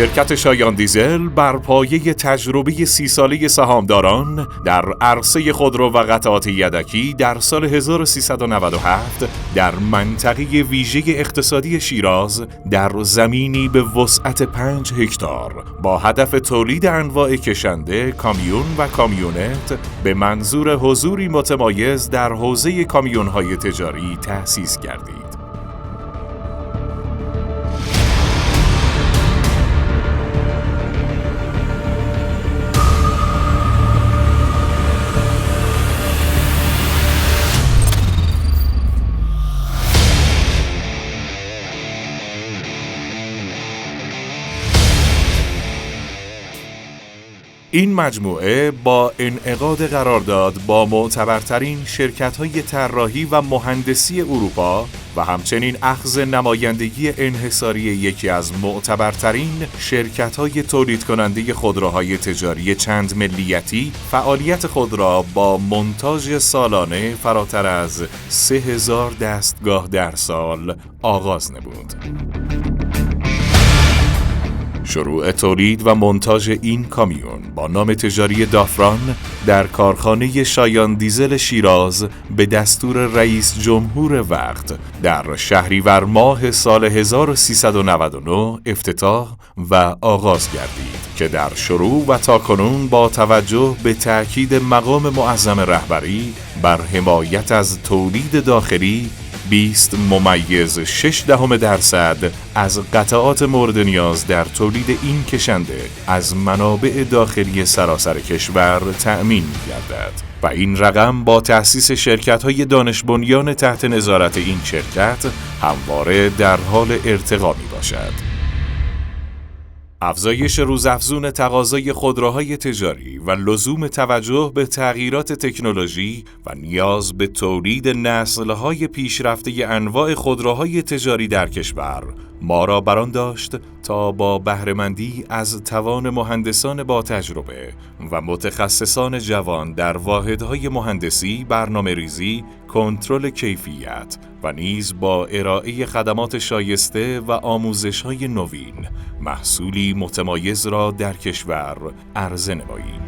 شرکت شایان دیزل بر پایه تجربه 30 ساله سهامداران در عرصه خودرو و قطعات یدکی در سال 1397 در منطقه ویژه اقتصادی شیراز در زمینی به وسعت 5 هکتار با هدف تولید انواع کشنده، کامیون و کامیونت به منظور حضوری متمایز در حوزه کامیون‌های تجاری تأسیس کردید. این مجموعه با انعقاد قرارداد با معتبرترین شرکت‌های طراحی و مهندسی اروپا و همچنین اخذ نمایندگی انحصاری یکی از معتبرترین شرکت‌های تولید کننده خودروهای تجاری چند ملیتی، فعالیت خود را با مونتاژ سالانه فراتر از 3000 دستگاه در سال آغاز نمود. شروع تولید و مونتاژ این کامیون با نام تجاری دافران در کارخانه شایان دیزل شیراز به دستور رئیس جمهور وقت در شهریور ماه سال 1399 افتتاح و آغاز گردید که در شروع و تاکنون با توجه به تأکید مقام معظم رهبری بر حمایت از تولید داخلی 20.6% از قطعات مورد نیاز در تولید این کشنده از منابع داخلی سراسر کشور تأمین می‌گردد و این رقم با تأسیس شرکت‌های دانش بنیان تحت نظارت این شرکت همواره در حال ارتقا می‌باشد. افزایش روزافزون تقاضای خودروهای تجاری و لزوم توجه به تغییرات تکنولوژی و نیاز به تولید نسل‌های پیشرفته انواع خودروهای تجاری در کشور ما را بر آن داشت تا با بهره‌مندی از توان مهندسان با تجربه و متخصصان جوان در واحدهای مهندسی، برنامه‌ریزی، کنترل کیفیت و نیز با ارائه خدمات شایسته و آموزش‌های نوین محصولی متمایز را در کشور عرضه نماییم.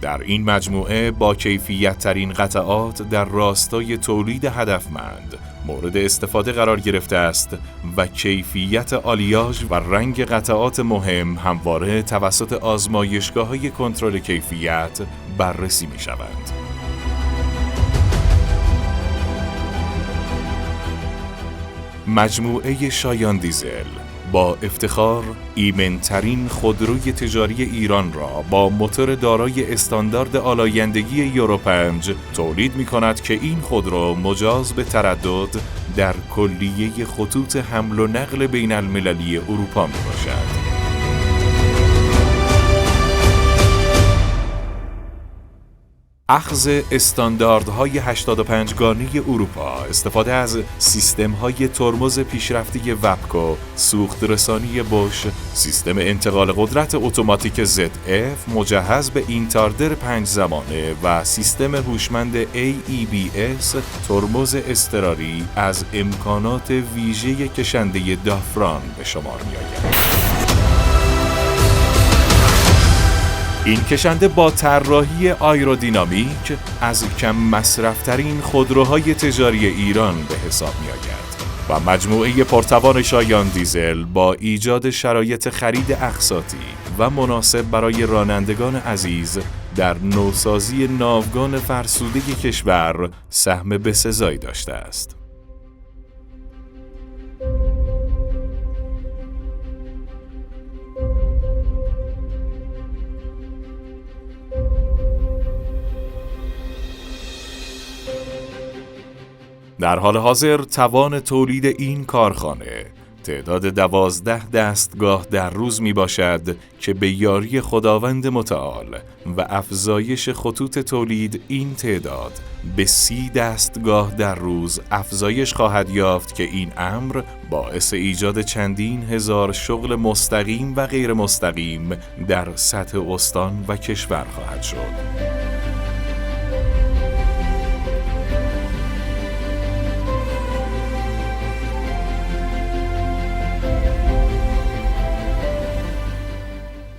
در این مجموعه با کیفیت ترین قطعات در راستای تولید هدفمند مورد استفاده قرار گرفته است و کیفیت آلیاژ و رنگ قطعات مهم همواره توسط آزمایشگاه‌های کنترل کیفیت بررسی می‌شوند. مجموعه شایان دیزل با افتخار ایمن‌ترین خودروی تجاری ایران را با موتور دارای استاندارد آلایندگی یورو 5 تولید می‌کند که این خودرو مجاز به تردد در کلیه خطوط حمل و نقل بین المللی اروپا می‌باشد. اخذ استانداردهای 85 گانه اروپا، استفاده از سیستم‌های ترمز پیشرفته وبکو، سوخت رسانی بوش، سیستم انتقال قدرت اتوماتیک ZF مجهز به اینتاردر 5 زمانه و سیستم هوشمند AEBS ترمز اضطراری از امکانات ویژه کشنده دافران به شمار می‌آید. این کشنده با طراحی آیرودینامیک از کم مصرف‌ترین خودروهای تجاری ایران به حساب می‌آید و مجموعه پرتوان شایان دیزل با ایجاد شرایط خرید اقساطی و مناسب برای رانندگان عزیز در نوسازی ناوگان فرسوده کشور سهم بسزایی داشته است. در حال حاضر توان تولید این کارخانه تعداد 12 دستگاه در روز می باشد که به یاری خداوند متعال و افزایش خطوط تولید این تعداد به 30 دستگاه در روز افزایش خواهد یافت که این امر باعث ایجاد چندین هزار شغل مستقیم و غیر مستقیم در سطح استان و کشور خواهد شد.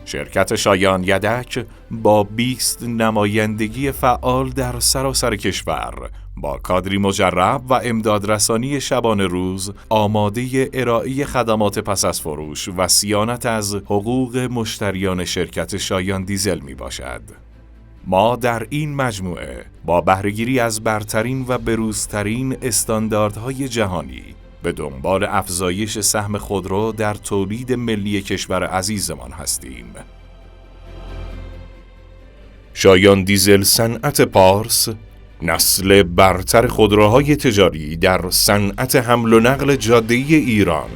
شرکت شایان یدک با 20 نمایندگی فعال در سراسر کشور با کادری مجرب و امدادرسانی شبانه روز آماده ارائه خدمات پس از فروش و صیانت از حقوق مشتریان شرکت شایان دیزل می باشد. ما در این مجموعه با بهره‌گیری از برترین و بروزترین استانداردهای جهانی به دنبال افزایش سهم خودرو در تولید ملی کشور عزیزمان هستیم. شایان دیزل صنعت پارس، نسل برتر خودروهای تجاری در صنعت حمل و نقل جاده‌ای ایران.